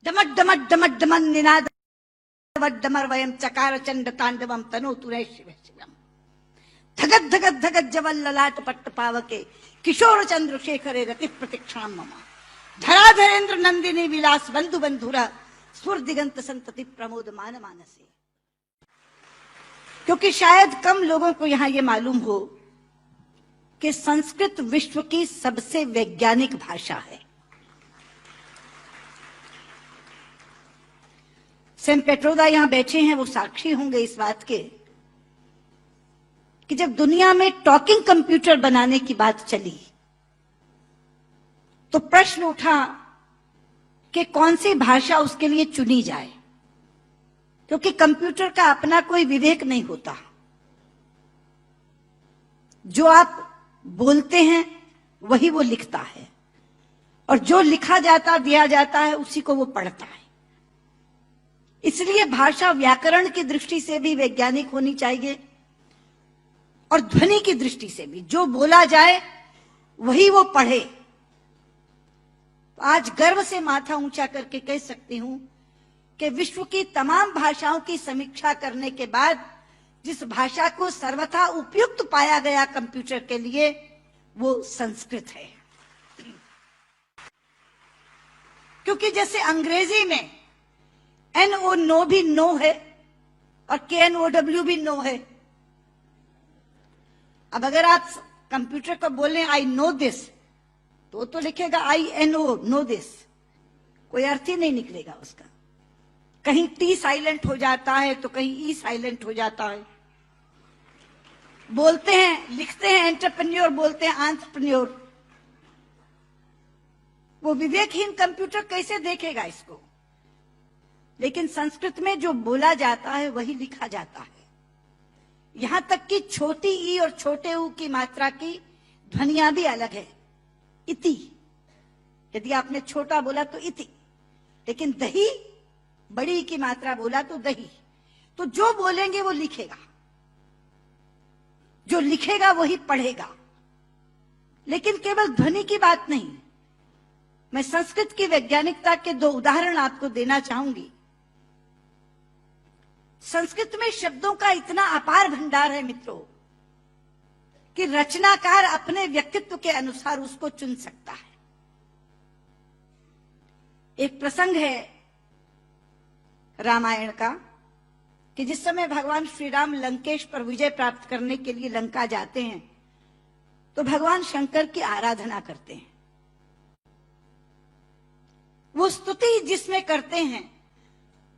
डमट डमट डमट demon Ninad वड्डमर वयम चकार चंड तांडवम तनोतु रे शिव शिवम धगत धगत धगत जवल ललाट पट्ट पावके किशोर चंद्रशेखरे रति प्रतीक्षाम मम धराधरेन्द्र नंदिनी विलास बंधु बंधुरा स्फुर दिगंत संतति प्रमोद मान मानसे। क्योंकि शायद कम लोगों को यहां यह मालूम हो कि संस्कृत विश्व की सबसे वैज्ञानिक भाषा है। सेम पेट्रोदा यहां बैठे हैं, वो साक्षी होंगे इस बात के कि जब दुनिया में टॉकिंग कंप्यूटर बनाने की बात चली तो प्रश्न उठा कि कौन सी भाषा उसके लिए चुनी जाए, क्योंकि कंप्यूटर का अपना कोई विवेक नहीं होता। जो आप बोलते हैं वही वो लिखता है और जो लिखा जाता दिया जाता है उसी को वो पढ़ता है। इसलिए भाषा व्याकरण की दृष्टि से भी वैज्ञानिक होनी चाहिए और ध्वनि की दृष्टि से भी। जो बोला जाए वही वो पढ़े। आज गर्व से माथा ऊंचा करके कह सकती हूं कि विश्व की तमाम भाषाओं की समीक्षा करने के बाद जिस भाषा को सर्वथा उपयुक्त पाया गया कंप्यूटर के लिए वो संस्कृत है। क्योंकि जैसे अंग्रेजी में NO नो भी नो है और KNOW भी नो है। अब अगर आप कंप्यूटर को बोलें आई नो दिस तो लिखेगा INO नो दिस, कोई अर्थ ही नहीं निकलेगा उसका। कहीं T साइलेंट हो जाता है तो कहीं E साइलेंट हो जाता है। बोलते हैं लिखते हैं एंटरप्रेन्योर, बोलते हैं एंटरप्रेन्योर। वो विवेकहीन कंप्यूटर कैसे देखेगा इसको? लेकिन संस्कृत में जो बोला जाता है वही लिखा जाता है। यहां तक कि छोटी ई और छोटे ऊ की मात्रा की ध्वनियां भी अलग है। इति, यदि आपने छोटा बोला तो इति, लेकिन दही बड़ी की मात्रा बोला तो दही। तो जो बोलेंगे वो लिखेगा, जो लिखेगा वही पढ़ेगा। लेकिन केवल ध्वनि की बात नहीं, मैं संस्कृत की वैज्ञानिकता के दो उदाहरण आपको देना चाहूंगी। संस्कृत में शब्दों का इतना अपार भंडार है मित्रों कि रचनाकार अपने व्यक्तित्व के अनुसार उसको चुन सकता है। एक प्रसंग है रामायण का कि जिस समय भगवान श्री राम लंकेश पर विजय प्राप्त करने के लिए लंका जाते हैं तो भगवान शंकर की आराधना करते हैं। वो स्तुति जिसमें करते हैं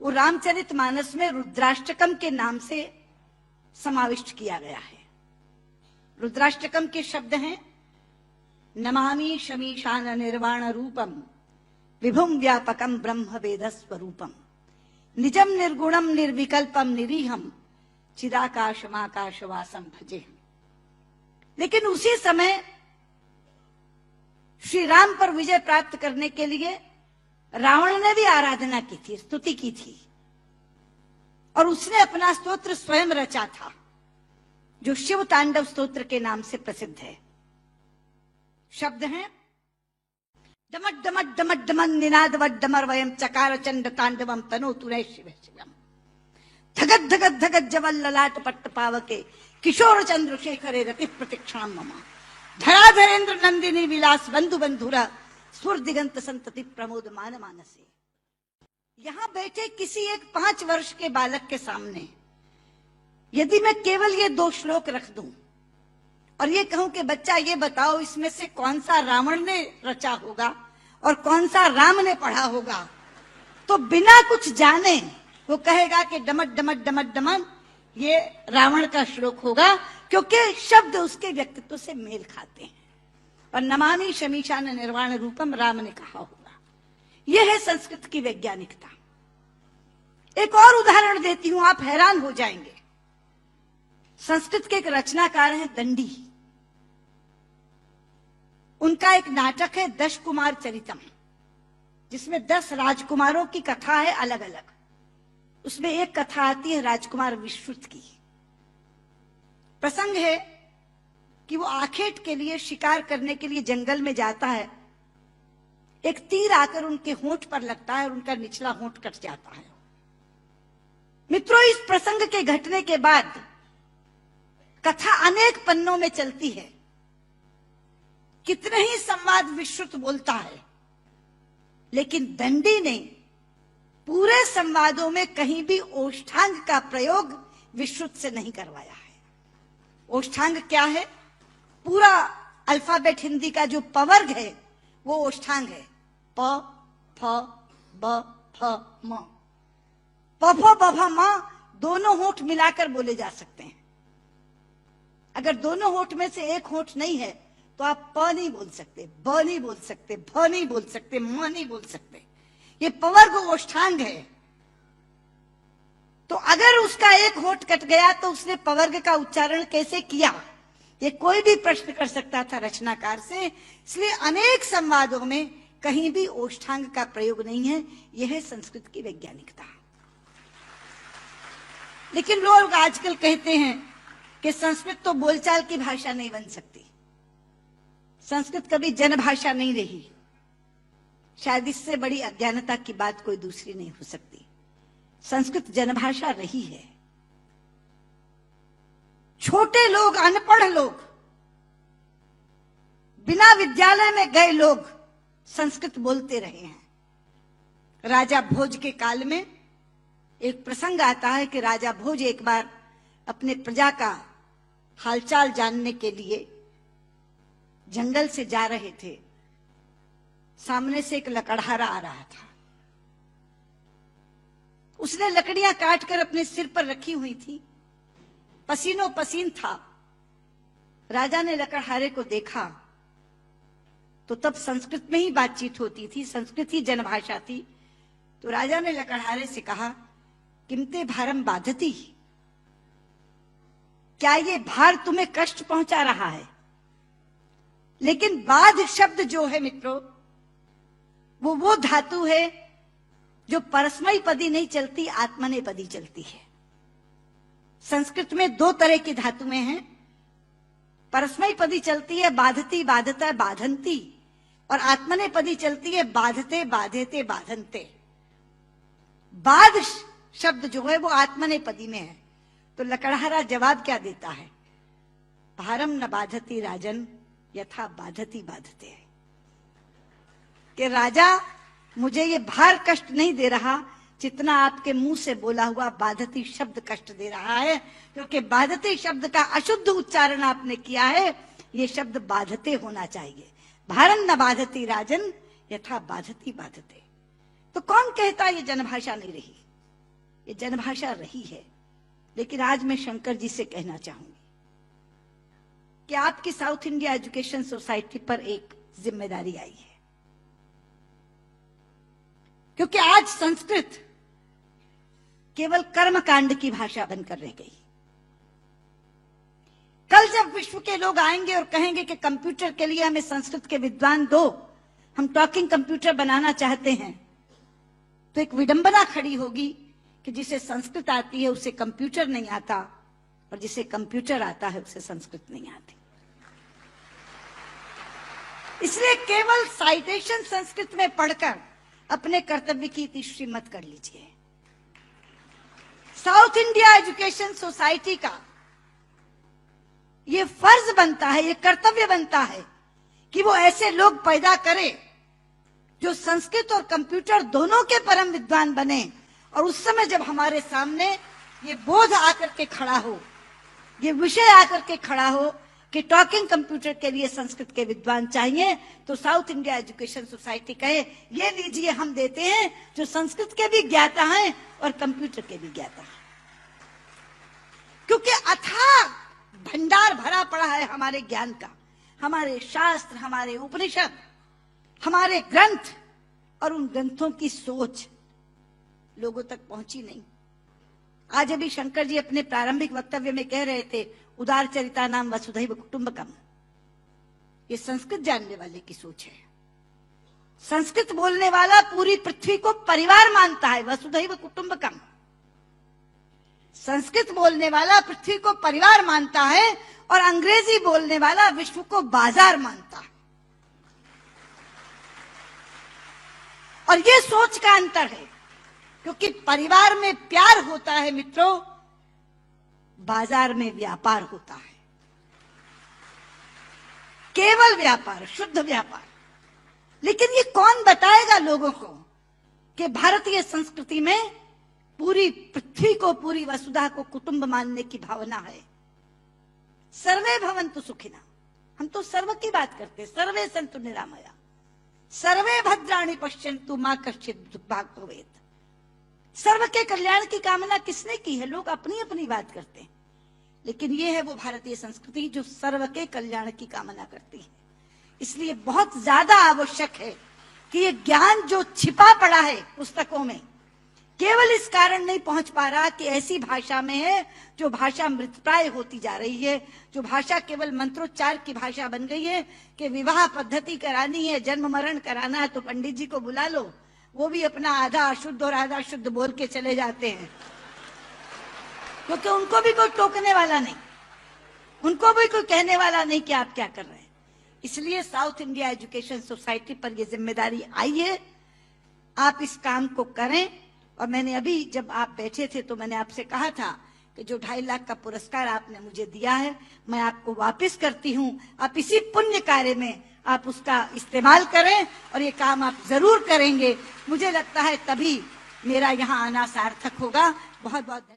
वो रामचरितमानस में रुद्राष्टकम के नाम से समाविष्ट किया गया है। रुद्राष्टकम के शब्द हैं नमामि शमीशान निर्वाण रूपम विभुम व्यापकम ब्रह्म वेद स्वरूपम निजम निर्गुणम निर्विकल्पम निरीहम चिदाकाशमाकाशवासम भजे। लेकिन उसी समय श्री राम पर विजय प्राप्त करने के लिए रावण ने भी आराधना की थी, स्तुति की थी, और उसने अपना स्तोत्र स्वयं रचा था जो शिव तांडव स्तोत्र के नाम से प्रसिद्ध है। शब्द हैं डमट डमट डमट डमन निनाद वड्डमर वयम चकार चंड तांडवम तनोतु रे शिव शिवम धगत धगत धगत जवल ललाट पट्ट पावके किशोर चंद्रशेखरे रति प्रतीक्षाम मम धराधरेन्द्र नंदिनी विलास बंधु बंधुरा स्फुर दिगंत संतति प्रमोद मान मानसे। यहां बैठे किसी एक 5 वर्ष के बालक के सामने यदि मैं केवल ये 2 श्लोक रख दूं और ये कहूं कि बच्चा ये बताओ इसमें से कौन सा रावण ने रचा होगा और कौन सा राम ने पढ़ा होगा, तो बिना कुछ जाने वो कहेगा कि डमट डमट डमट डमन ये रावण का श्लोक होगा, क्योंकि शब्द उसके व्यक्तित्व से मेल खाते हैं। और नमामि शमीशान निर्वाण रूपम राम ने कहा होगा। यह है संस्कृत की वैज्ञानिकता। एक और उदाहरण देती हूं, आप हैरान हो जाएंगे। संस्कृत के एक रचनाकार हैं दंडी। उनका एक नाटक है 10 कुमार चरितम, जिसमें 10 राजकुमारों की कथा है अलग अलग। उसमें एक कथा आती है राजकुमार विश्रुत की। प्रसंग है कि वो आखेट के लिए शिकार करने के लिए जंगल में जाता है। एक तीर आकर उनके होंठ पर लगता है और उनका निचला होंठ कट जाता है। मित्रों, इस प्रसंग के घटने के बाद कथा अनेक पन्नों में चलती है। कितने ही संवाद विश्रुत बोलता है, लेकिन दंडी ने पूरे संवादों में कहीं भी ओष्ठांग का प्रयोग विश्रुत से नहीं करवाया है। ओष्ठांग क्या है? पूरा अल्फाबेट हिंदी का जो पवर्ग है वो ओष्ठांग है। प, फ, ब, फ, म। प, फ, ब, फ, म दोनों होंठ मिलाकर बोले जा सकते हैं। अगर दोनों होंठ में से एक होंठ नहीं है तो आप प नहीं बोल सकते, ब नहीं बोल सकते, भ नहीं बोल सकते, म नहीं बोल सकते। ये पवर्ग ओष्ठांग है। तो अगर उसका एक होंठ कट गया तो उसने पवर्ग का उच्चारण कैसे किया, ये कोई भी प्रश्न कर सकता था रचनाकार से। इसलिए अनेक संवादों में कहीं भी ओष्ठांग का प्रयोग नहीं है। यह है संस्कृत की वैज्ञानिकता। लेकिन लोग आजकल कहते हैं कि संस्कृत तो बोलचाल की भाषा नहीं बन सकती, संस्कृत कभी जनभाषा नहीं रही। शायद इससे बड़ी अज्ञानता की बात कोई दूसरी नहीं हो सकती। संस्कृत जनभाषा रही है। छोटे लोग, अनपढ़ लोग, बिना विद्यालय में गए लोग संस्कृत बोलते रहे हैं। राजा भोज के काल में एक प्रसंग आता है कि राजा भोज एक बार अपने प्रजा का हालचाल जानने के लिए जंगल से जा रहे थे। सामने से एक लकड़हारा आ रहा था। उसने लकड़ियां काटकर अपने सिर पर रखी हुई थी, पसीनों पसीन था। राजा ने लकड़हारे को देखा तो तब संस्कृत में ही बातचीत होती थी, संस्कृत ही जनभाषा थी। तो राजा ने लकड़हारे से कहा, किमते भारम बाधती, क्या ये भार तुम्हें कष्ट पहुंचा रहा है? लेकिन बाध शब्द जो है मित्रों, वो धातु है जो परस्मयी पदी नहीं चलती, आत्मनेपदी चलती है। संस्कृत में दो तरह की धातुएं हैं। परस्मयी पदी चलती है बाधती, बाधता, बाधंती, और आत्मनेपदी चलती है बाधते, बाधेते, बाधनते। बाध शब्द जो है वो आत्मनेपदी में है। तो लकड़हारा जवाब क्या देता है? भारम न बाधती राजन यथा बाधती बाधते। कि राजा, मुझे ये भार कष्ट नहीं दे रहा जितना आपके मुंह से बोला हुआ बाधती शब्द कष्ट दे रहा है, क्योंकि बाधती शब्द का अशुद्ध उच्चारण आपने किया है। ये शब्द बाधते होना चाहिए। भारम न बाधती राजन यथा बाधती बाधते। तो कौन कहता ये जनभाषा नहीं रही? ये जनभाषा रही है। लेकिन आज मैं शंकर जी से कहना चाहूंगी कि आपकी साउथ इंडिया एजुकेशन सोसाइटी पर एक जिम्मेदारी आई है, क्योंकि आज संस्कृत केवल कर्मकांड की भाषा बनकर रह गई। कल जब विश्व के लोग आएंगे और कहेंगे कि कंप्यूटर के लिए हमें संस्कृत के विद्वान दो, हम टॉकिंग कंप्यूटर बनाना चाहते हैं, तो एक विडंबना खड़ी होगी कि जिसे संस्कृत आती है उसे कंप्यूटर नहीं आता, और जिसे कंप्यूटर आता है उसे संस्कृत नहीं आती। इसलिए केवल साइटेशन संस्कृत में पढ़कर अपने कर्तव्य की तीसरी मत कर लीजिए। साउथ इंडिया एजुकेशन सोसाइटी का ये फर्ज बनता है, ये कर्तव्य बनता है कि वो ऐसे लोग पैदा करे जो संस्कृत और कंप्यूटर दोनों के परम विद्वान बने। और उस समय जब हमारे सामने ये बोध आकर के खड़ा हो, ये विषय आकर के खड़ा हो कि टॉकिंग कंप्यूटर के लिए संस्कृत के विद्वान चाहिए, तो साउथ इंडिया एजुकेशन सोसाइटी कहे, ये लीजिए हम देते हैं जो संस्कृत के भी ज्ञाता हैं और कंप्यूटर के भी ज्ञाता हैं। क्योंकि अथाह भंडार भरा पड़ा है हमारे ज्ञान का, हमारे शास्त्र, हमारे उपनिषद, हमारे ग्रंथ, और उन ग्रंथों की सोच लोगों तक पहुंची नहीं। आज अभी शंकर जी अपने प्रारंभिक वक्तव्य में कह रहे थे, उदार चरिता नाम वसुधैव कुटुंबकम। ये संस्कृत जानने वाले की सोच है। संस्कृत बोलने वाला पूरी पृथ्वी को परिवार मानता है, वसुधैव कुटुंबकम। संस्कृत बोलने वाला पृथ्वी को परिवार मानता है, और अंग्रेजी बोलने वाला विश्व को बाजार मानता है। और ये सोच का अंतर है, क्योंकि परिवार में प्यार होता है मित्रों, बाजार में व्यापार होता है, केवल व्यापार, शुद्ध व्यापार। लेकिन ये कौन बताएगा लोगों को कि भारतीय संस्कृति में पूरी पृथ्वी को, पूरी वसुधा को कुटुंब मानने की भावना है। सर्वे भवन्तु सुखिनः, हम तो सर्व की बात करते हैं, सर्वे सन्तु निरामया, सर्वे भद्राणि पश्यन्तु मा कश्चित् दुर्भाग् भवेत्। सर्व के कल्याण की कामना किसने की है? लोग अपनी अपनी बात करते हैं, लेकिन ये है वो भारतीय संस्कृति जो सर्व के कल्याण की कामना करती है। इसलिए बहुत ज्यादा आवश्यक है कि ये ज्ञान जो छिपा पड़ा है पुस्तकों में, केवल इस कारण नहीं पहुंच पा रहा कि ऐसी भाषा में है जो भाषा मृतप्राय होती जा रही है, जो भाषा केवल मंत्रोच्चार की भाषा बन गई है कि विवाह पद्धति करानी है, जन्म मरण कराना है तो पंडित जी को बुला लो, वो भी अपना आधा अशुद्ध और आधा शुद्ध बोल के चले जाते हैं, क्योंकि उनको भी कोई टोकने वाला नहीं, उनको भी कोई कहने वाला नहीं कि आप क्या कर रहे हैं। इसलिए साउथ इंडिया एजुकेशन सोसाइटी पर यह जिम्मेदारी आई है, आप इस काम को करें। और मैंने अभी जब आप बैठे थे तो मैंने आपसे कहा था कि जो 2.5 लाख का पुरस्कार आपने मुझे दिया है मैं आपको वापस करती हूं, आप इसी पुण्य कार्य में आप उसका इस्तेमाल करें और ये काम आप जरूर करेंगे। मुझे लगता है तभी मेरा यहाँ आना सार्थक होगा। बहुत बहुत